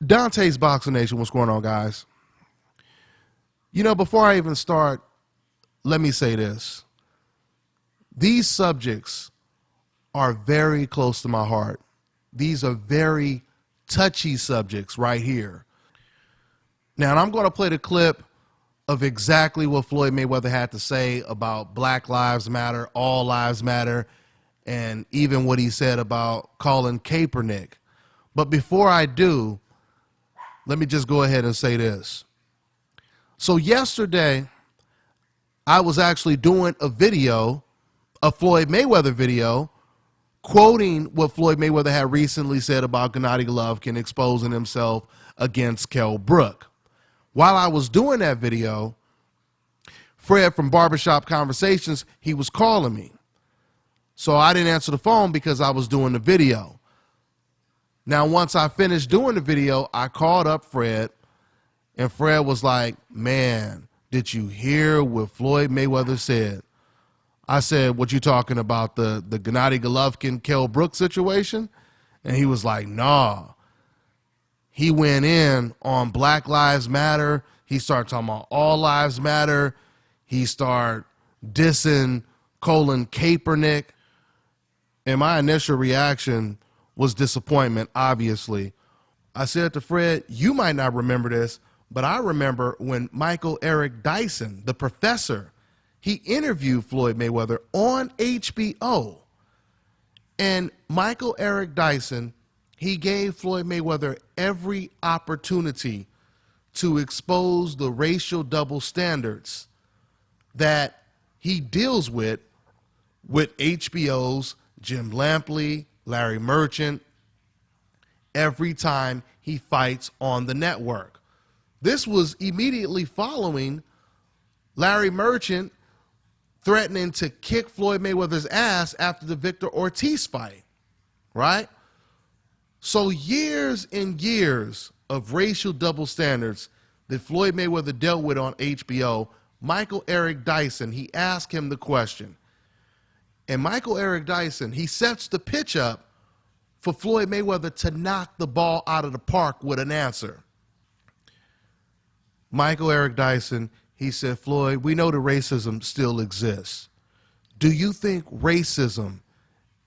Dante's Boxing Nation, what's going on, guys? You know, before I even start, let me say this. These subjects are very close to my heart. These are very touchy subjects right here. Now, I'm going to play the clip of exactly what Floyd Mayweather had to say about Black Lives Matter, All Lives Matter, and even what he said about Collin Kaepernick. But before I do, let me just go ahead and say this. So yesterday, I was actually doing a video, a Floyd Mayweather video, quoting what Floyd Mayweather had recently said about Gennady Golovkin exposing himself against Kell Brook. While I was doing that video, Fred from Barbershop Conversations, he was calling me. So I didn't answer the phone because I was doing the video. Now, once I finished doing the video, I called up Fred, and Fred was like, man, did you hear what Floyd Mayweather said? I said, what you talking about, the Gennady Golovkin, Kell Brook situation? And he was like, nah. He went in on Black Lives Matter. He started talking about All Lives Matter. He started dissing Collin Kaepernick. And my initial reaction was disappointment, obviously. I said to Fred, you might not remember this, but I remember when Michael Eric Dyson, the professor, he interviewed Floyd Mayweather on HBO. And Michael Eric Dyson, he gave Floyd Mayweather every opportunity to expose the racial double standards that he deals with HBO's Jim Lampley, Larry Merchant, every time he fights on the network. This was immediately following Larry Merchant threatening to kick Floyd Mayweather's ass after the Victor Ortiz fight, right? So years and years of racial double standards that Floyd Mayweather dealt with on HBO, Michael Eric Dyson, he asked him the question. And Michael Eric Dyson, he sets the pitch up for Floyd Mayweather to knock the ball out of the park with an answer. Michael Eric Dyson, he said, Floyd, we know that racism still exists. Do you think racism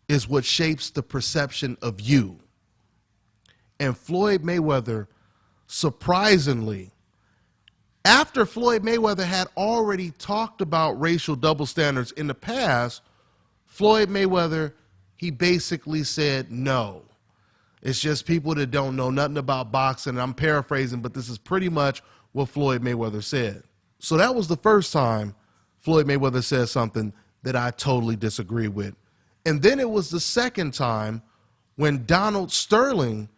is what shapes the perception of you? And Floyd Mayweather, surprisingly, after Floyd Mayweather had already talked about racial double standards in the past, Floyd Mayweather, he basically said no. It's just people that don't know nothing about boxing. And I'm paraphrasing, but this is pretty much what Floyd Mayweather said. So that was the first time Floyd Mayweather said something that I totally disagree with. And then it was the second time when Donald Sterling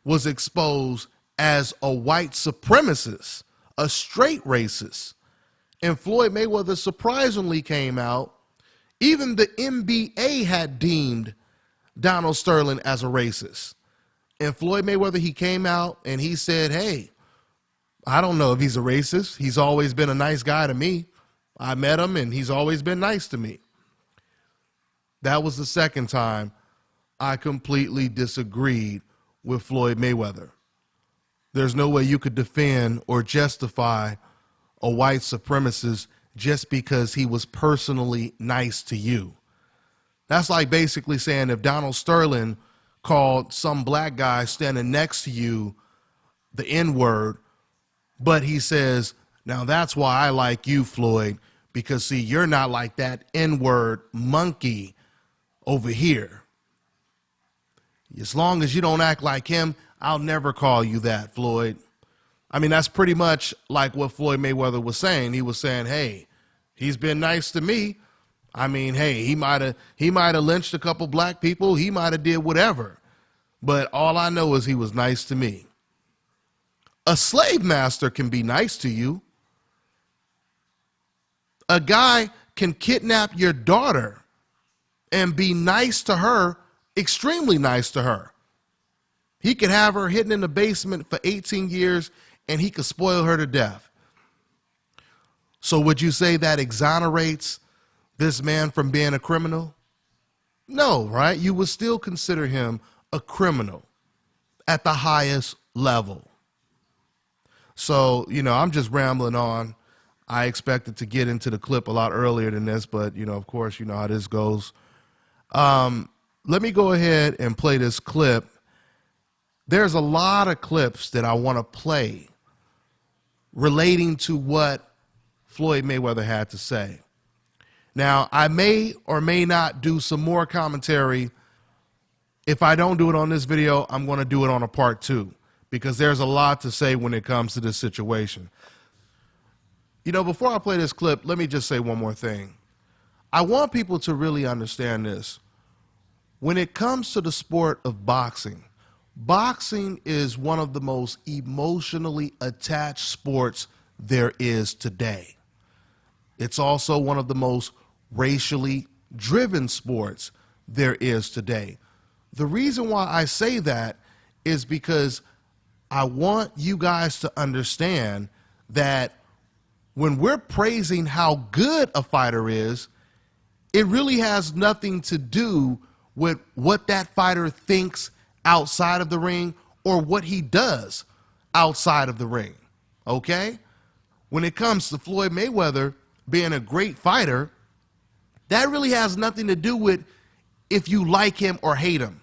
was exposed as a white supremacist, a straight racist. And Floyd Mayweather surprisingly came out. Even the NBA had deemed Donald Sterling as a racist. And Floyd Mayweather, he came out and he said, hey, I don't know if he's a racist. He's always been a nice guy to me. I met him and he's always been nice to me. That was the second time I completely disagreed with Floyd Mayweather. There's no way you could defend or justify a white supremacist just because he was personally nice to you. That's like basically saying if Donald Sterling called some black guy standing next to you the N-word, but he says, now that's why I like you, Floyd, because see, you're not like that N-word monkey over here. As long as you don't act like him, I'll never call you that, Floyd. I mean, that's pretty much like what Floyd Mayweather was saying. He was saying, hey, he's been nice to me. I mean, hey, he might have lynched a couple black people. He might have did whatever. But all I know is he was nice to me. A slave master can be nice to you. A guy can kidnap your daughter and be nice to her, extremely nice to her. He could have her hidden in the basement for 18 years and he could spoil her to death. So would you say that exonerates this man from being a criminal? No, right? You would still consider him a criminal at the highest level. So, I'm just rambling on. I expected to get into the clip a lot earlier than this, but, of course, you know how this goes. Let me go ahead and play this clip. There's a lot of clips that I want to play relating to what Floyd Mayweather had to say. Now, I may or may not do some more commentary. If I don't do it on this video, I'm going to do it on a part 2 because there's a lot to say when it comes to this situation. Before I play this clip, let me just say one more thing. I want people to really understand this. When it comes to the sport of boxing, boxing is one of the most emotionally attached sports there is today. It's also one of the most racially driven sports there is today. The reason why I say that is because I want you guys to understand that when we're praising how good a fighter is, it really has nothing to do with what that fighter thinks outside of the ring or what he does outside of the ring, okay? When it comes to Floyd Mayweather being a great fighter, that really has nothing to do with if you like him or hate him.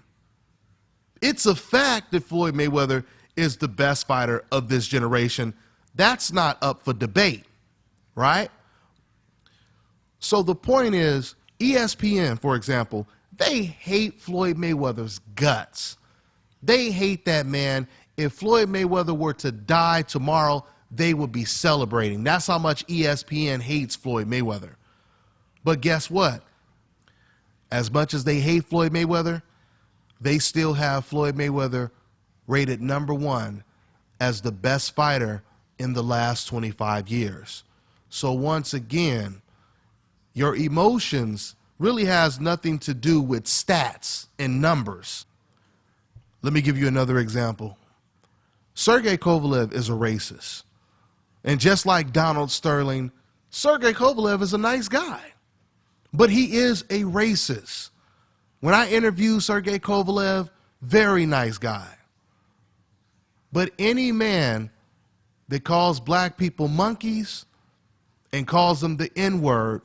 It's a fact that Floyd Mayweather is the best fighter of this generation. That's not up for debate, right? So the point is, ESPN, for example, they hate Floyd Mayweather's guts. They hate that man. If Floyd Mayweather were to die tomorrow, they would be celebrating. That's how much ESPN hates Floyd Mayweather. But guess what? As much as they hate Floyd Mayweather, they still have Floyd Mayweather rated #1 as the best fighter in the last 25 years. So once again, your emotions really has nothing to do with stats and numbers. Let me give you another example. Sergey Kovalev is a racist. And just like Donald Sterling, Sergey Kovalev is a nice guy. But he is a racist. When I interviewed Sergey Kovalev, very nice guy. But any man that calls black people monkeys and calls them the N-word,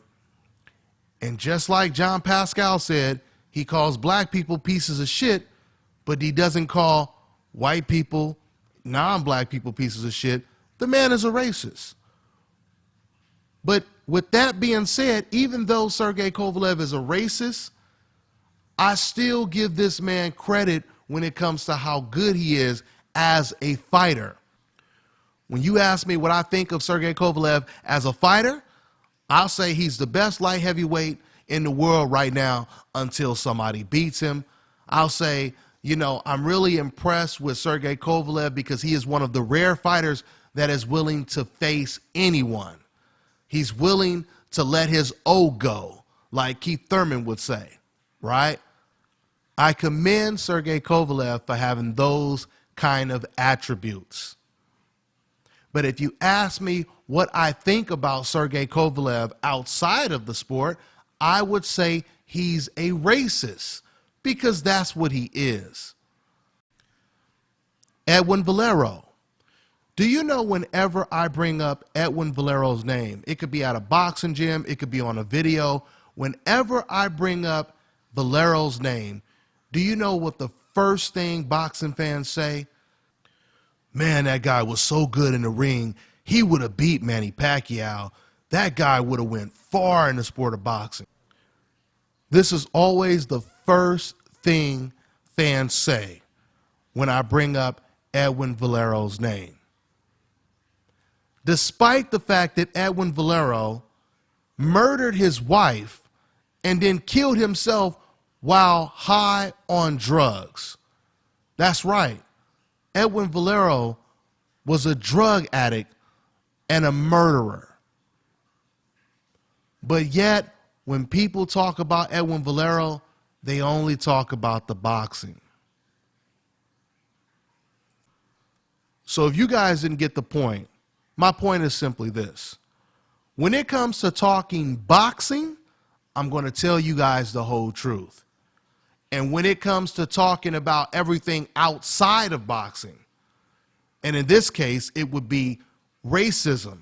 and just like John Pascal said, he calls black people pieces of shit, but he doesn't call white people, non-black people pieces of shit, the man is a racist. But with that being said, even though Sergey Kovalev is a racist, I still give this man credit when it comes to how good he is as a fighter. When you ask me what I think of Sergey Kovalev as a fighter, I'll say he's the best light heavyweight in the world right now until somebody beats him. I'll say, I'm really impressed with Sergey Kovalev because he is one of the rare fighters that is willing to face anyone. He's willing to let his O go, like Keith Thurman would say, right? I commend Sergey Kovalev for having those kind of attributes. But if you ask me what I think about Sergey Kovalev outside of the sport, I would say he's a racist because that's what he is. Edwin Valero. Do you know whenever I bring up Edwin Valero's name, it could be at a boxing gym, it could be on a video, whenever I bring up Valero's name, do you know what the first thing boxing fans say? Man, that guy was so good in the ring. He would have beat Manny Pacquiao. That guy would have went far in the sport of boxing. This is always the first thing fans say when I bring up Edwin Valero's name. Despite the fact that Edwin Valero murdered his wife and then killed himself while high on drugs. That's right. Edwin Valero was a drug addict and a murderer. But yet, when people talk about Edwin Valero, they only talk about the boxing. So if you guys didn't get the point, my point is simply this. When it comes to talking boxing, I'm going to tell you guys the whole truth. And when it comes to talking about everything outside of boxing, And in this case, it would be racism,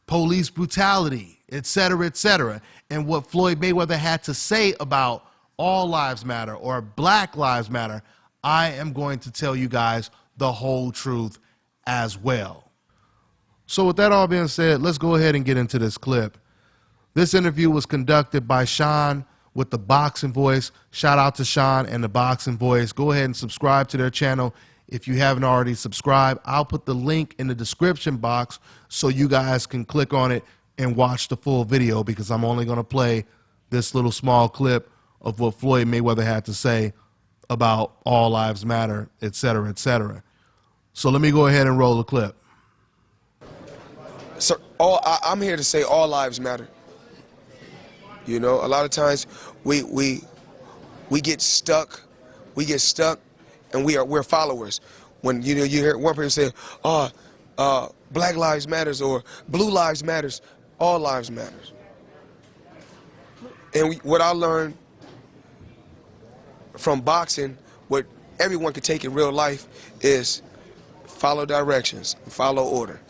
police brutality, et cetera, et cetera. And what Floyd Mayweather had to say about all lives matter or Black Lives Matter, I am going to tell you guys the whole truth as well. So with that all being said, let's go ahead and get into this clip. This interview was conducted by Sean with the Boxing Voice. Shout out to Sean and the Boxing Voice. Go ahead and subscribe to their channel if you haven't already subscribed. I'll put the link in the description box so you guys can click on it and watch the full video, because I'm only going to play this little small clip of what Floyd Mayweather had to say about all lives matter, et cetera, et cetera. So let me go ahead and roll the clip. So I'm here to say all lives matter. You know, a lot of times we get stuck. We get stuck, and we're followers. When you hear one person say, "Oh, Black Lives Matters" or "Blue Lives Matters," all lives matters. And what I learned from boxing, what everyone can take in real life, is follow directions, follow order.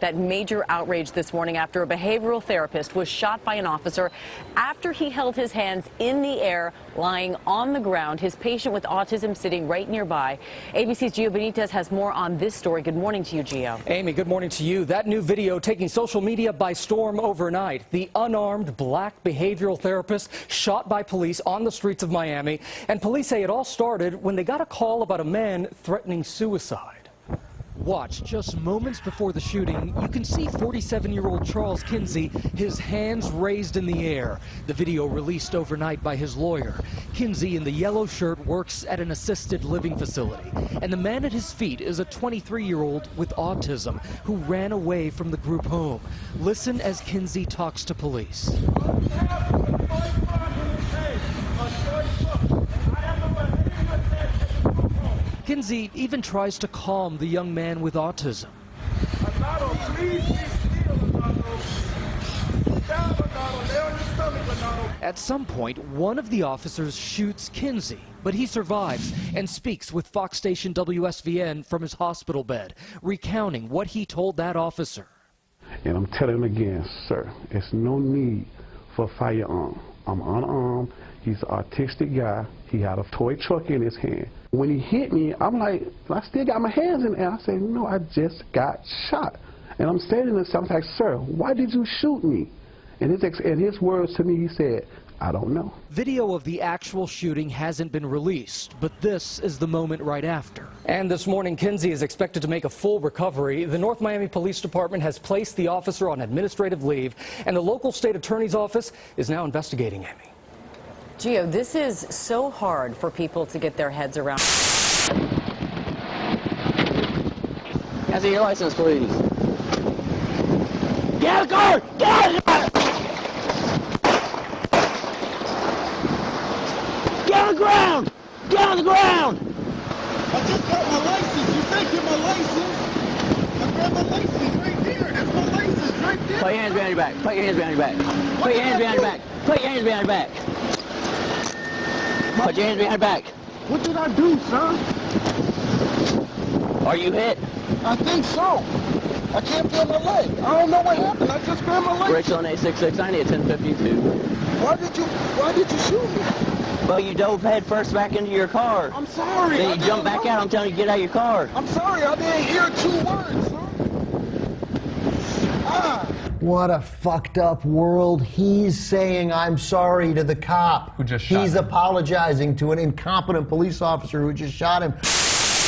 That major outrage this morning after a behavioral therapist was shot by an officer after he held his hands in the air, lying on the ground, his patient with autism sitting right nearby. ABC's Gio Benitez has more on this story. Good morning to you, Gio. Amy, good morning to you. That new video taking social media by storm overnight. The unarmed Black behavioral therapist shot by police on the streets of Miami. And police say it all started when they got a call about a man threatening suicide. Watch, just moments before the shooting, you can see 47-year-old Charles Kinsey, his hands raised in the air. The video released overnight by his lawyer. Kinsey in the yellow shirt works at an assisted living facility. And the man at his feet is a 23-year-old with autism who ran away from the group home. Listen as Kinsey talks to police. Kinsey even tries to calm the young man with autism. At some point, one of the officers shoots Kinsey, but he survives and speaks with Fox station WSVN from his hospital bed, recounting what he told that officer. And I'm telling him again, sir, it's no need for a firearm. I'm unarmed. He's an autistic guy. He had a toy truck in his hand. When he hit me, I'm like, I still got my hands in the air. I said, no, I just got shot. And I'm standing there, I'm like, sir, why did you shoot me? And his words to me, he said, I don't know. Video of the actual shooting hasn't been released, but this is the moment right after. And this morning, Kinsey is expected to make a full recovery. The North Miami Police Department has placed the officer on administrative leave, and the local state attorney's office is now investigating Amy. Gio, this is so hard for people to get their heads around. Can I see your license, please? Get out of the car! Get out of the car! Get on the ground! Get on the ground! I just got my license. You taking my license? I grabbed my license right there. That's my license right there. Put your hands behind your back. Put your hands behind your back. Put your hands behind your back. Put your hands behind your back. Put your hands behind your back. What did I do, son? Are you hit? I think so. I can't feel my leg. I don't know what happened. I just grabbed my leg. Brakes on 86690 at 1052. Why did you shoot me? Well, you dove head first back into your car. I'm sorry. Then you jumped back out. I'm telling you, get out of your car. I'm sorry. I didn't hear 2 words, son. What a fucked up world. He's saying I'm sorry to the cop. Who just shot him. He's apologizing to an incompetent police officer who just shot him.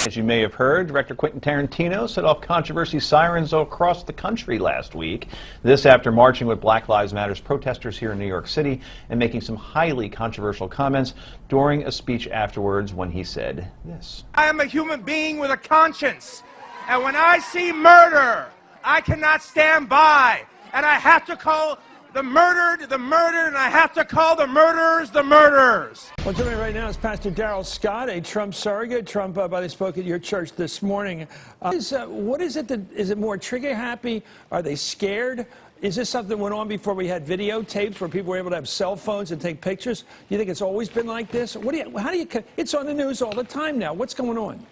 As you may have heard, director Quentin Tarantino set off controversy sirens across the country last week. This after marching with Black Lives Matter protesters here in New York City and making some highly controversial comments during a speech afterwards when he said this. I am a human being with a conscience, and when I see murder, I cannot stand by, and I have to call the murdered, and I have to call the murderers, the murderers. Well, joining me right now is Pastor Darrell Scott, a Trump surrogate. Trump, by the way, spoke at your church this morning. What is it that, is it more trigger happy? Are they scared? Is this something that went on before we had videotapes where people were able to have cell phones and take pictures? Do you think it's always been like this? How do you, it's on the news all the time now. What's going on?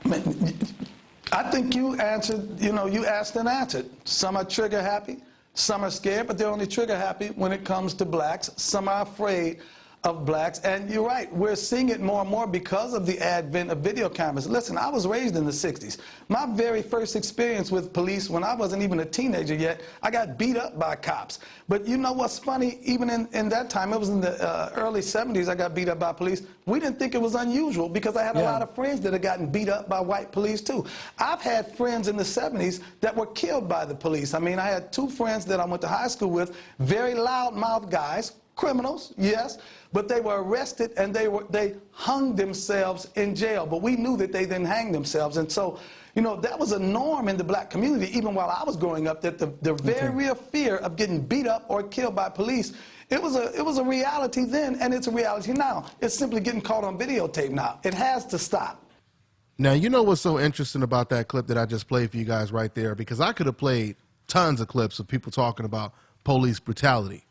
I think you answered, you asked and answered. Some are trigger happy, some are scared, but they're only trigger happy when it comes to blacks. Some are afraid of blacks. And you're right, we're seeing it more and more because of the advent of video cameras. Listen, I was raised in the 60s. My very first experience with police, when I wasn't even a teenager yet, I got beat up by cops. But you know what's funny? Even in that time, it was in the early 70s, I got beat up by police. We didn't think it was unusual because I had a lot of friends that had gotten beat up by white police too. I've had friends in the 70s that were killed by the police. I mean, I had two friends that I went to high school with, very loud-mouthed guys, criminals, yes, but they were arrested and they hung themselves in jail. But we knew that they didn't hang themselves. And so, that was a norm in the black community, even while I was growing up, that the very real fear of getting beat up or killed by police, it was a reality then, and it's a reality now. It's simply getting caught on videotape now. It has to stop. Now, you know what's so interesting about that clip that I just played for you guys right there? Because I could have played tons of clips of people talking about police brutality.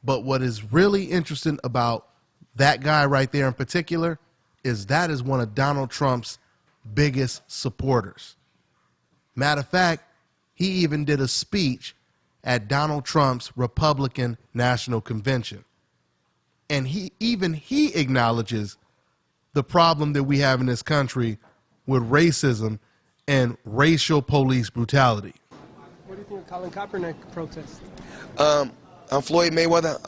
But what is really interesting about that guy right there in particular is that is one of Donald Trump's biggest supporters. Matter of fact, he even did a speech at Donald Trump's Republican National Convention. And he acknowledges the problem that we have in this country with racism and racial police brutality. What do you think of Colin Kaepernick protest? I'm Floyd Mayweather.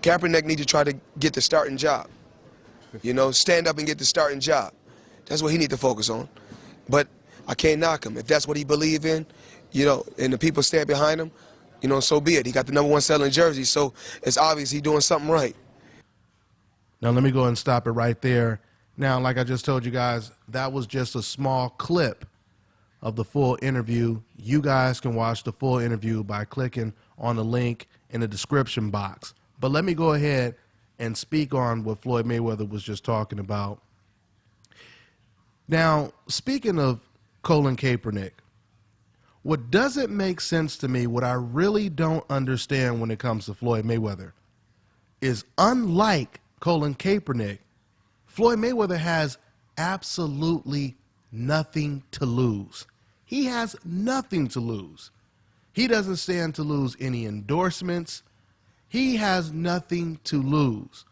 Kaepernick need to try to get the starting job. Stand up and get the starting job. That's what he need to focus on. But I can't knock him. If that's what he believe in, and the people stand behind him, so be it. He got the #1 selling jersey, so it's obvious he's doing something right. Now, let me go ahead and stop it right there. Now, like I just told you guys, that was just a small clip of the full interview. You guys can watch the full interview by clicking on the link in the description box. But let me go ahead and speak on what Floyd Mayweather was just talking about. Now, speaking of Collin Kaepernick, what doesn't make sense to me, what I really don't understand when it comes to Floyd Mayweather, is unlike Collin Kaepernick, Floyd Mayweather has absolutely nothing to lose. He has nothing to lose. He doesn't stand to lose any endorsements. He has nothing to lose.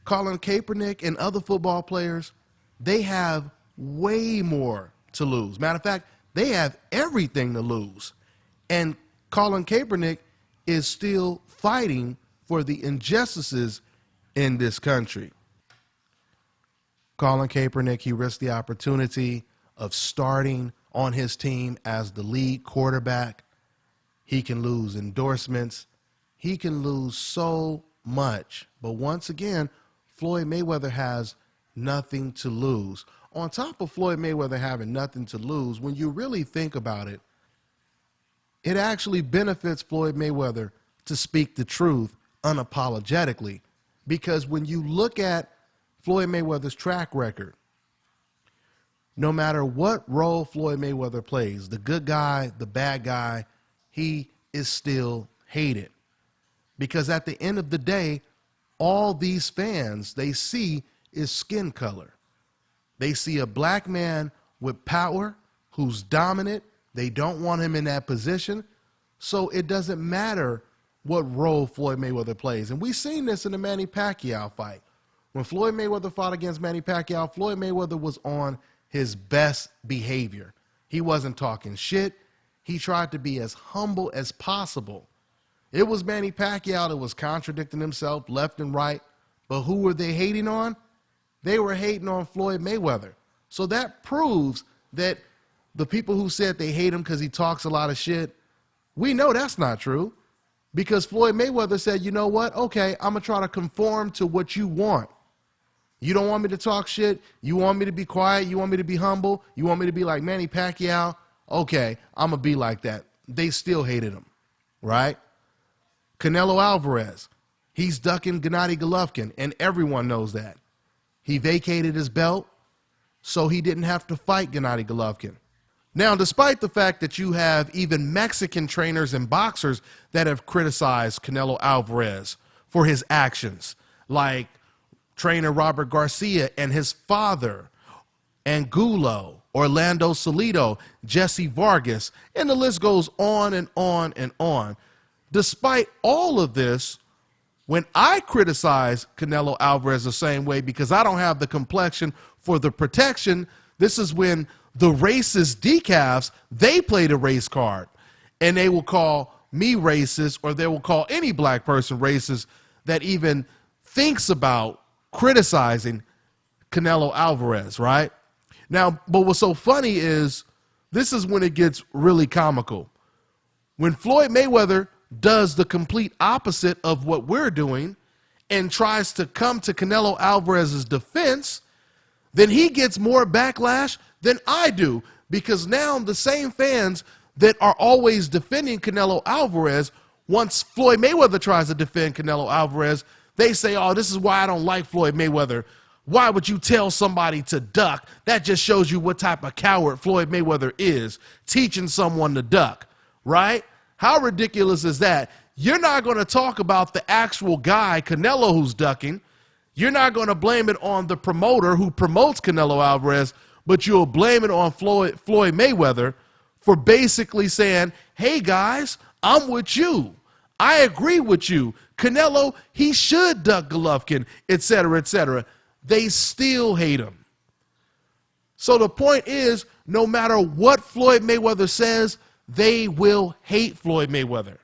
Colin Kaepernick and other football players, they have way more to lose. Matter of fact, they have everything to lose. And Colin Kaepernick is still fighting for the injustices in this country. Colin Kaepernick, he risked the opportunity of starting on his team as the lead quarterback. He can lose endorsements. He can lose so much. But once again, Floyd Mayweather has nothing to lose. On top of Floyd Mayweather having nothing to lose, when you really think about it, it actually benefits Floyd Mayweather to speak the truth unapologetically. Because when you look at Floyd Mayweather's track record, no matter what role Floyd Mayweather plays, the good guy, the bad guy, he is still hated. Because at the end of the day, all these fans, they see is skin color. They see a black man with power who's dominant. They don't want him in that position. So it doesn't matter what role Floyd Mayweather plays. And we've seen this in the Manny Pacquiao fight. When Floyd Mayweather fought against Manny Pacquiao, Floyd Mayweather was on his best behavior. He wasn't talking shit. He tried to be as humble as possible. It was Manny Pacquiao that was contradicting himself left and right. But who were they hating on? They were hating on Floyd Mayweather. So that proves that the people who said they hate him because he talks a lot of shit, we know that's not true. Because Floyd Mayweather said, you know what? Okay, I'm going to try to conform to what you want. You don't want me to talk shit? You want me to be quiet? You want me to be humble? You want me to be like Manny Pacquiao? Okay, I'm going to be like that. They still hated him, right? Canelo Alvarez, he's ducking Gennady Golovkin, and everyone knows that. He vacated his belt, so he didn't have to fight Gennady Golovkin. Now, despite the fact that you have even Mexican trainers and boxers that have criticized Canelo Alvarez for his actions, like trainer Robert Garcia and his father, Angulo, Orlando Salido, Jesse Vargas, and the list goes on and on and on. Despite all of this, when I criticize Canelo Alvarez the same way because I don't have the complexion for the protection, this is when the racist decafs, they play the race card. And they will call me racist, or they will call any black person racist that even thinks about criticizing Canelo Alvarez, right? Now, but what's so funny is this is when it gets really comical. When Floyd Mayweather does the complete opposite of what we're doing and tries to come to Canelo Alvarez's defense, then he gets more backlash than I do, because now the same fans that are always defending Canelo Alvarez, once Floyd Mayweather tries to defend Canelo Alvarez, they say, oh, this is why I don't like Floyd Mayweather. Why would you tell somebody to duck? That just shows you what type of coward Floyd Mayweather is, teaching someone to duck, right? How ridiculous is that? You're not going to talk about the actual guy, Canelo, who's ducking. You're not going to blame it on the promoter who promotes Canelo Alvarez, but you'll blame it on Floyd Mayweather for basically saying, hey, guys, I'm with you. I agree with you. Canelo, he should duck Golovkin, et cetera, et cetera. They still hate him. So the point is, no matter what Floyd Mayweather says, they will hate Floyd Mayweather.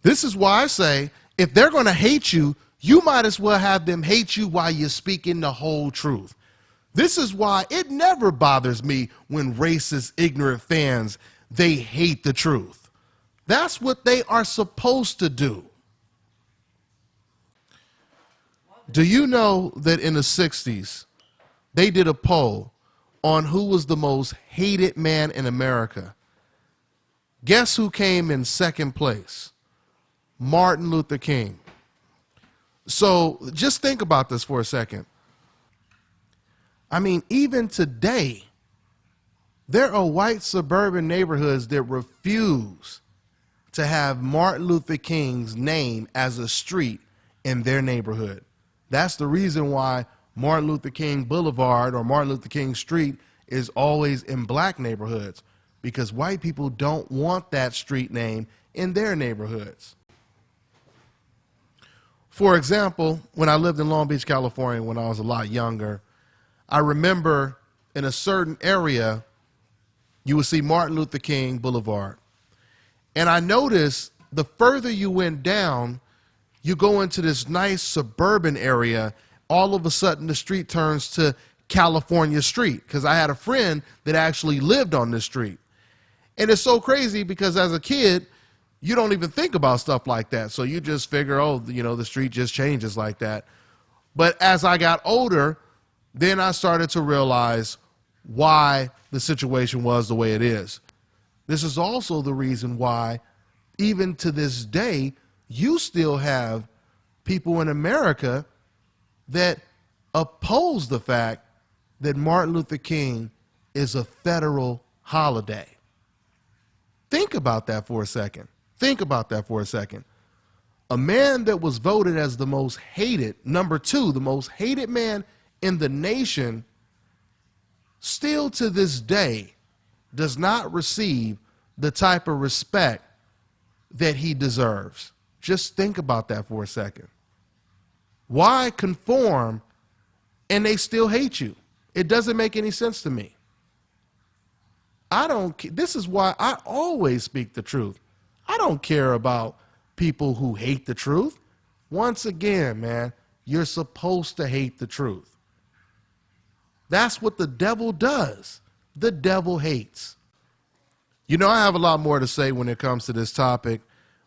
This is why I say, if they're going to hate you, you might as well have them hate you while you're speaking the whole truth. This is why it never bothers me when racist, ignorant fans, they hate the truth. That's what they are supposed to do. Do you know that in the 60s, they did a poll on who was the most hated man in America? Guess who came in second place? Martin Luther King. So just think about this for a second. I mean, even today, there are white suburban neighborhoods that refuse to have Martin Luther King's name as a street in their neighborhood. That's the reason why Martin Luther King Boulevard or Martin Luther King Street is always in black neighborhoods, because white people don't want that street name in their neighborhoods. For example, when I lived in Long Beach, California, when I was a lot younger, I remember in a certain area, you would see Martin Luther King Boulevard. And I noticed the further you went down, you go into this nice suburban area, all of a sudden the street turns to California Street, because I had a friend that actually lived on this street. And it's so crazy because as a kid, you don't even think about stuff like that. So you just figure, oh, you know, the street just changes like that. But as I got older, then I started to realize why the situation was the way it is. This is also the reason why, even to this day, you still have people in America that oppose the fact that Martin Luther King is a federal holiday. Think about that for a second. Think about that for a second. A man that was voted as the most hated, number 2, the most hated man in the nation, still to this day does not receive the type of respect that he deserves. Just think about that for a second. Why conform and they still hate you? It doesn't make any sense to me. This is why I always speak the truth. I don't care about people who hate the truth. Once again, man, you're supposed to hate the truth. That's what the devil does. The devil hates. You know, I have a lot more to say when it comes to this topic,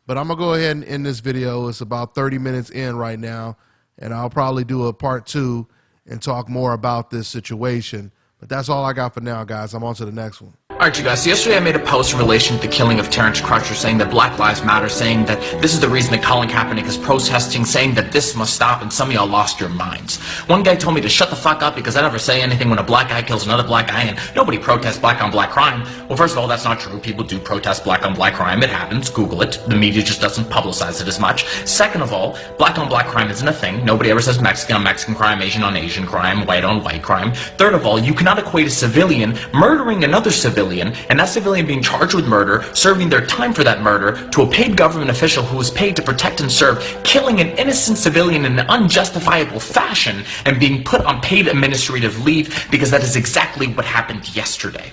but I'm going to go ahead and end this video. It's about 30 minutes in right now, and I'll probably do a part 2 and talk more about this situation. But that's all I got for now, guys. I'm on to the next one. Alright you guys, so yesterday I made a post in relation to the killing of Terrence Crutcher, saying that Black Lives Matter, saying that this is the reason that Colin Kaepernick is protesting, saying that this must stop, and some of y'all lost your minds. One guy told me to shut the fuck up because I never say anything when a black guy kills another black guy, and nobody protests black on black crime. Well, first of all, that's not true. People do protest black on black crime. It happens. Google it. The media just doesn't publicize it as much. Second of all, black on black crime isn't a thing. Nobody ever says Mexican on Mexican crime, Asian on Asian crime, white on white crime. Third of all, you cannot equate a civilian murdering another civilian, and that civilian being charged with murder, serving their time for that murder, to a paid government official who is paid to protect and serve, killing an innocent civilian in an unjustifiable fashion, and being put on paid administrative leave, because that is exactly what happened yesterday.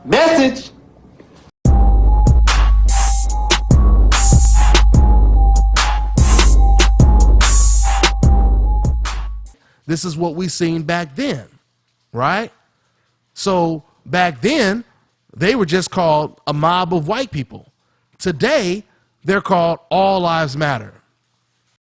Message! This is what we seen back then, right? So back then, they were just called a mob of white people. Today, they're called All Lives Matter.